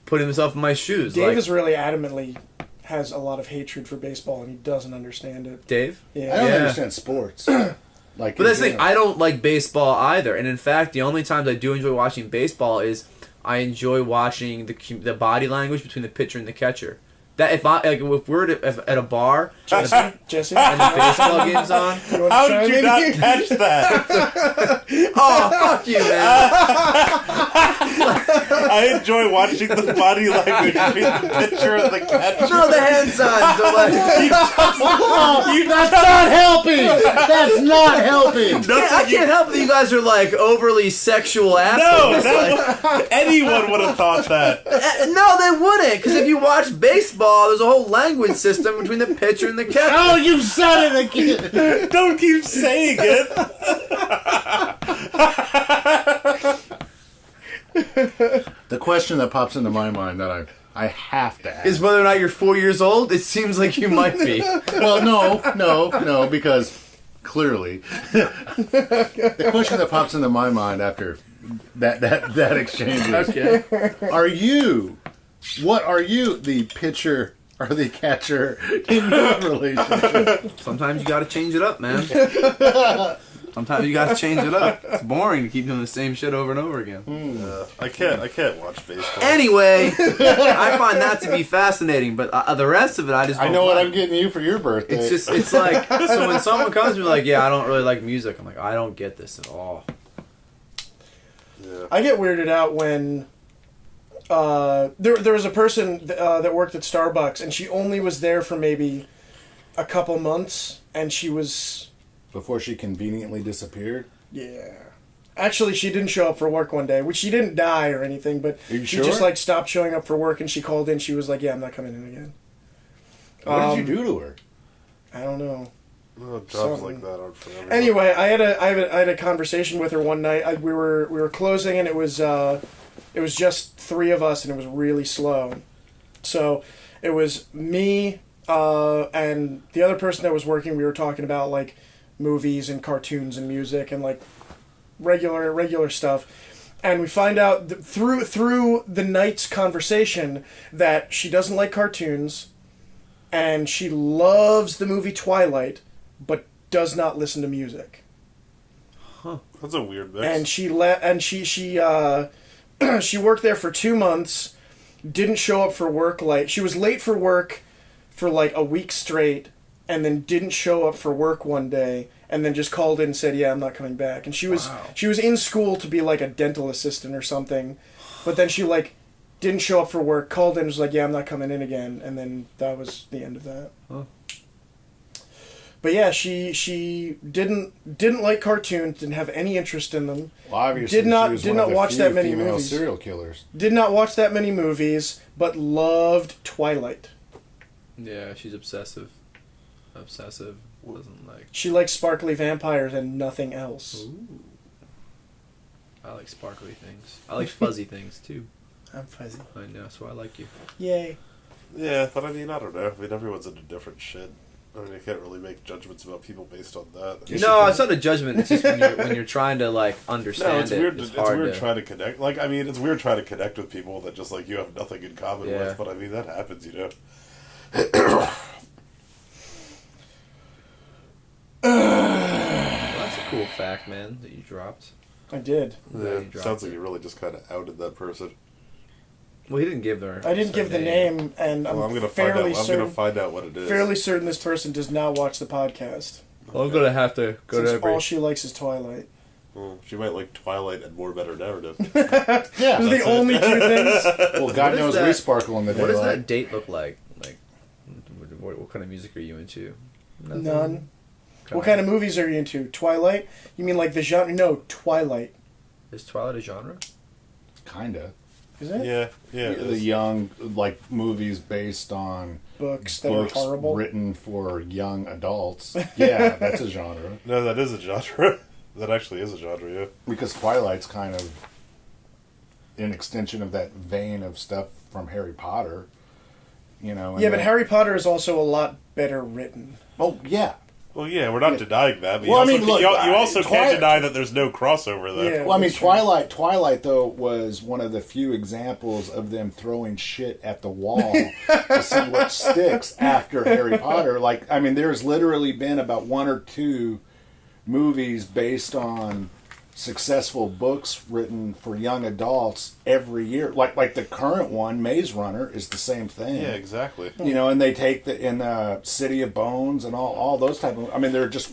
putting themselves in my shoes. Dave Like, is really adamantly has a lot of hatred for baseball, and he doesn't understand it. Dave. I Yeah. don't Yeah. understand sports. Like, But that's the in thing. general. I don't like baseball either. And in fact, the only times I do enjoy watching baseball is I enjoy watching the body language between the pitcher and the catcher. That if we're at a bar Jesse, and the baseball game's on, you want to How chime did you in? not catch that? oh fuck you, man! I enjoy watching the body language between the pitcher and the catcher. No, the hand signs are like. That's not helping. That's not helping. I can't help that you guys are like overly sexual No, assholes. anyone would have thought that. No, they wouldn't. Because if you watch baseball, there's a whole language system between the pitcher and the catcher. Oh, you said it again. Don't keep saying it. The question that pops into my mind that I have to ask Is whether or not you're 4 years old. It seems like you might be. Well, no, because clearly, the question that pops into my mind after that exchange is: Okay. what are you, the pitcher or the catcher in your relationship? Sometimes you got to change it up, man. Sometimes you got to change it up. It's boring to keep doing the same shit over and over again. I can't watch baseball. Anyway, I find that to be fascinating, but the rest of it, I just I don't know what like. I'm getting you for your birthday. It's like, so when someone comes to me like, yeah, I don't really like music, I'm like, I don't get this at all. Yeah. I get weirded out when there was a person that worked at Starbucks, and she only was there for maybe a couple months, and she was Before she conveniently disappeared. Actually, she didn't show up for work one day, which she didn't die or anything, but Are you she sure? just like stopped showing up for work, and she called in. She was like, "Yeah, I'm not coming in again." What did you do to her? I don't know. Oh, jobs Something. like that aren't for everyone. Anyway, I had a conversation with her one night. We were closing, and it was just three of us, and it was really slow. So it was me and the other person that was working. We were talking about like movies and cartoons and music and like regular stuff. And we find out through the night's conversation that she doesn't like cartoons, and she loves the movie Twilight, but does not listen to music. That's a weird mix. And she worked there for 2 months, didn't show up for work. Like, she was late for work for like a week straight, and then didn't show up for work one day, and then just called in and said, "Yeah, I'm not coming back." And she was in school to be like a dental assistant or something, but then she like didn't show up for work, called in and was like, "Yeah, I'm not coming in again," and then that was the end of that. Huh. But yeah, she didn't like cartoons, didn't have any interest in them. Well, obviously, Did not- she was did one not of the watch few that many female movies. serial killers. Did not watch that many movies, but loved Twilight. Yeah, she's obsessive. Doesn't like. She likes sparkly vampires and nothing else. Ooh. I like sparkly things. I like fuzzy things too. I'm fuzzy. I know, so I like you. Yay. Yeah, but I mean, I don't know. I mean, everyone's into different shit. I mean, you can't really make judgments about people based on that. No, it's not a judgment. It's just when you're trying to like No, understand it's weird. It's It's hard weird to. trying to connect. Like, I mean, it's weird trying to connect with people that just like you have nothing in common Yeah. with. But I mean, that happens, you know. Well, that's a cool fact, man, that you dropped. I did. Yeah, Yeah, you dropped sounds like it. you really just kind of outed that person. Well, he didn't give her. I didn't give the name, and Well, I'm I'm gonna find out. fairly I'm gonna certain. find out what it is. Fairly certain this person does not watch the podcast. Well, I'm gonna have to go to Since every. all she likes is Twilight. Well, she might like Twilight and More Better Narrative. Yeah. Those are the only two things. Well, God What is knows that? we sparkle in the What does daylight. that date look like? Like What kind of music are you into? None. What kind of movies are you into? Twilight? You mean like the genre? No, Twilight. Is Twilight a genre? Kinda. Is it? Yeah, yeah. it The is. young, like, movies based on Books that are horrible. written for young adults. Yeah, that's a genre. No, that is a genre. That actually is a genre, yeah. Because Twilight's kind of an extension of that vein of stuff from Harry Potter. You know. Yeah, but Harry Potter is also a lot better written. Oh, yeah. Well, yeah, we're not denying that. But Well, I you also, mean, look, you also can't Twilight- deny that there's no crossover there. Yeah. Well, I mean, That's true. Twilight, was one of the few examples of them throwing shit at the wall to see what sticks after Harry Potter. Like, I mean, there's literally been about one or two movies based on successful books written for young adults every year. Like the current one, Maze Runner, is the same thing. Yeah, exactly. You know, and they take in City of Bones and all those type of. I mean, they're just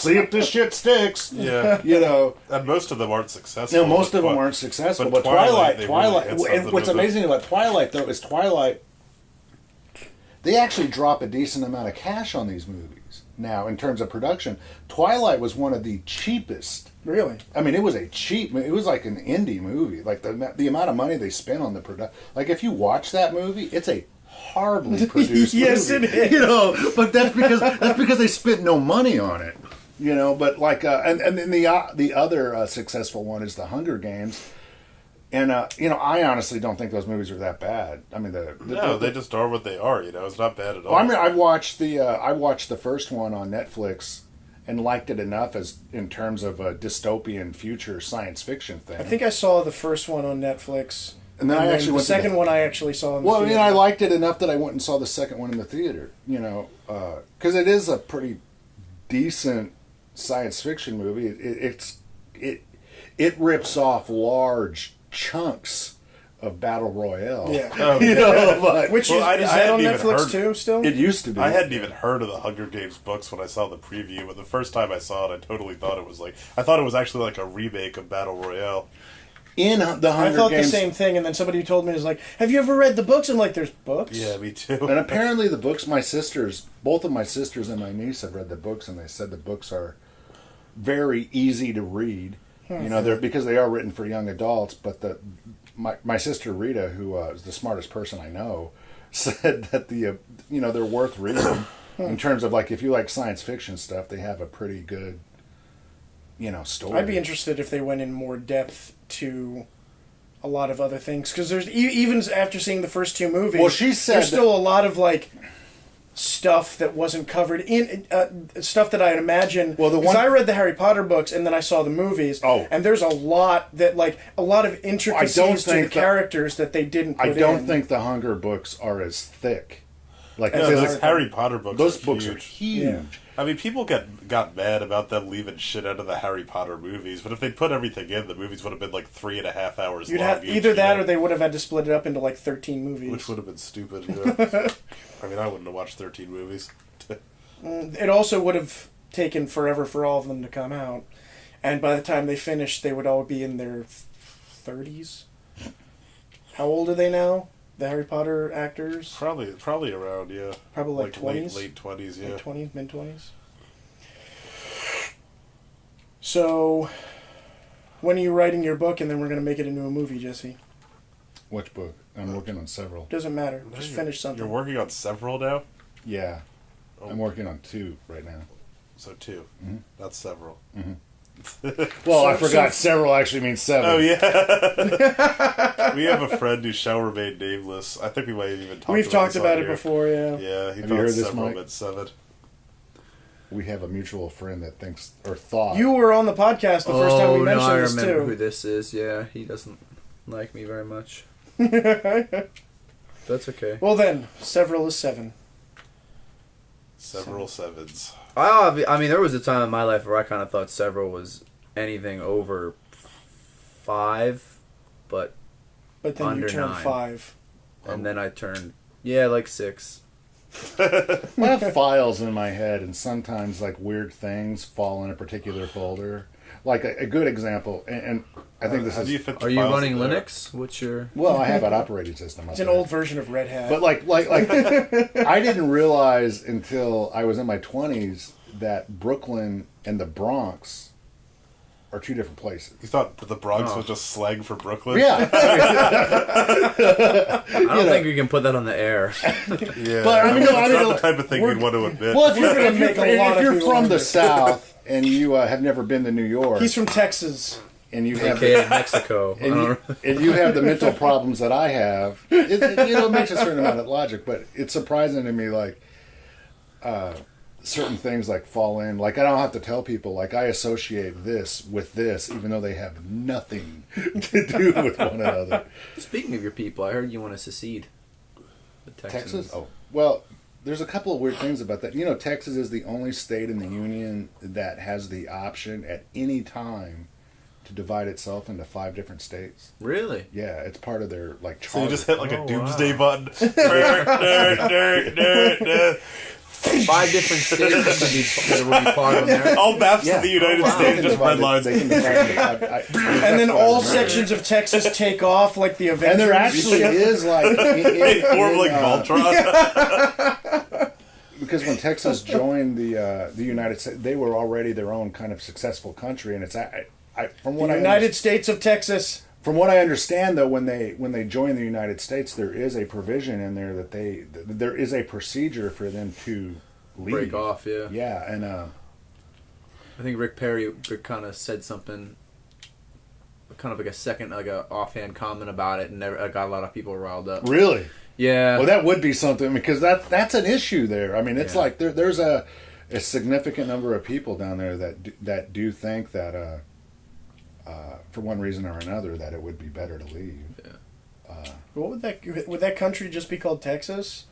see if this shit sticks. Yeah. You know. And most of them aren't successful. No, most of them but- aren't successful. but But Twilight, they Twilight. really hit And something what's with it. amazing about Twilight, though, is Twilight. They actually drop a decent amount of cash on these movies now in terms of production. Twilight was one of the cheapest. Really? I mean, it was a cheap. It was like an indie movie. Like the amount of money they spent on the production. Like if you watch that movie, it's a horribly produced Yes, movie. it is. You know, but that's because they spent no money on it. You know, but like and then the other successful one is the Hunger Games. And you know, I honestly don't think those movies are that bad. I mean, No, they just are what they are. You know, it's not bad at all. well, I mean, I watched the first one on Netflix and liked it enough as in terms of a dystopian future science fiction thing. I think I saw the first one on Netflix. And then I actually the went to second one I actually saw in the Well, I mean, theater. I liked it enough that I went and saw the second one in the theater. You know, because it is a pretty decent science fiction movie. It rips off large chunks of battle royale. Yeah. Oh, You know, but Which Well, is I that on hadn't even Netflix heard- too still? it used to be. I hadn't even heard of the Hunger Games books when I saw the preview, but the first time I saw it, I totally thought it was I thought it was actually like a remake of Battle Royale. in the I Hunger thought Games. the same thing, and then somebody told me, was like, have you ever read the books? I'm like, there's books? Yeah, me too. And apparently the books, both of my sisters and my niece have read the books, and they said the books are very easy to read. You know, they're because they are written for young adults. But my sister Rita, who is the smartest person I know, said that they're worth reading in terms of like if you like science fiction stuff, they have a pretty good story. I'd be interested if they went in more depth to a lot of other things, because there's even after seeing the first two movies, Well, she said there's still a lot of like stuff that wasn't covered in stuff that I'd imagine. Well, because I read the Harry Potter books and then I saw the movies. Oh. And there's a lot of intricacies to the characters that they didn't put I don't in. think the Hunger books are as thick. Like No, those- those Harry Potter books. those are books huge. are huge. Yeah. I mean, people got mad about them leaving shit out of the Harry Potter movies, but if they'd put everything in, the movies would have been like 3.5 hours You'd long. have each, either that you know, or they would have had to split it up into like 13 movies. which would have been stupid. You know? I mean, I wouldn't have watched 13 movies. It also would have taken forever for all of them to come out. And by the time they finished, they would all be in their 30s. How old are they now? The Harry Potter actors? Probably around, yeah. Probably like 20s? late 20s, yeah. Like 20s, mid-20s? So, when are you writing your book and then we're going to make it into a movie, Jesse? Which book? I'm working on several. Doesn't matter. Just finish something. You're working on several now? Yeah, I'm working on 2 right now. So 2, Mm-hmm. not several. Well, I So- forgot. Several actually means 7. Oh, yeah. We have a friend who shall remain nameless. I think we might have even talked We've about talked this on about it here. before, yeah. Yeah, he Have thought you heard this, several Mike? meant 7. We have a mutual friend that thinks or thought. You were on the podcast the first time we mentioned I this, remember too. who this is. Yeah, he doesn't like me very much. That's okay. Well then, several is 7. Several 7s. I mean, there was a time in my life where I kind of thought several was anything over 5, but But then Under you turned 9. 5. and then I turned like 6. I have files in my head, and sometimes like weird things fall in a particular folder. like a good example, and I think this How is. do you fit the Are you files running in there? Linux? What's your... Well, I have an operating system. It's an old version of Red Hat. But like I didn't realize until I was in my 20s that Brooklyn and the Bronx are two different places. You thought that the Bronx was just slang for Brooklyn? Yeah. I don't think we can put that on the air. Yeah. But, I mean, no, I it's mean, not the type of thing we're- you'd want to admit. Well, if We're gonna make a lot of you're people from the angry. South and you have never been to New York, He's from Texas. and you have AKA Mexico. and you have the mental problems that I have, it makes a certain amount of logic. But it's surprising to me, like certain things like fall in. Like I don't have to tell people. Like I associate this with this, even though they have nothing to do with one another. Speaking of your people, I heard you want to secede. The Texans. Texas? Oh, well, there's a couple of weird things about that. You know, Texas is the only state in the union that has the option at any time to divide itself into 5 different states. Really? Yeah, it's part of their like So charter. you just hit like a Oh, doomsday wow. button. 5 different states that would be part of America. All maps Yeah. of the United Oh, wow. They States can just divide red it- lines. they can divide it. And then all sections of Texas take off like the Avengers. And there actually is like They form like uh, Voltron. because when Texas joined the United States, they were already their own kind of successful country, and it's from what The United States of Texas. From what I understand, though, when they join the United States, there is a provision in there that there is a procedure for them to leave. Break off, yeah. Yeah, and I think Rick Perry kind of said something, kind of like a second, like a offhand comment about it, and got a lot of people riled up. really, Yeah. well, that would be something because that's an issue there. I mean, it's Yeah. like there's a significant number of people down there that do think that for one reason or another that it would be better to leave. What would that country just be called Texas,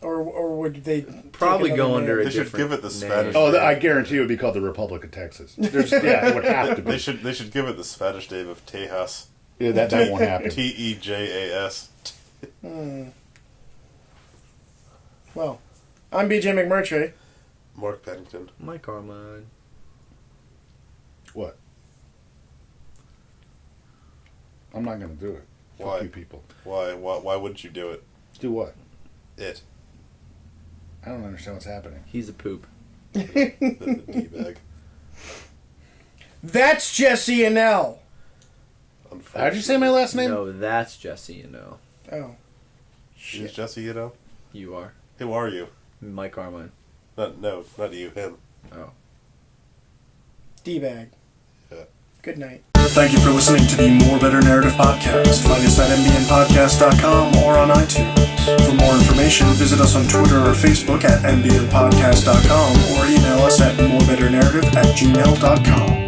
or would they Probably take go another under name? a They should different give it the name. Spanish. Oh, I guarantee it would be called the Republic of Texas. Yeah, it would have to be. They should give it the Spanish name of Tejas. Yeah, that won't happen. Tejas. Well, I'm BJ McMurtry. Mark Pennington. Mike Carmine. What? I'm not going to do it. Why? Fuck you people. Why wouldn't you do it? Do what? It. I don't understand what's happening. He's a poop. The D-bag. That's Jesse and L. How'd you say my last name? No, that's Jesse, you know. Oh, Is Jesse, you know? You are. Who are you? Mike Carmine. Not you, him. Oh. D-bag. Yeah. Good night. Thank you for listening to the More Better Narrative podcast. Find us at mbnpodcast.com or on iTunes. For more information, visit us on Twitter or Facebook at mbnpodcast.com or email us at morebetternarrative@gmail.com.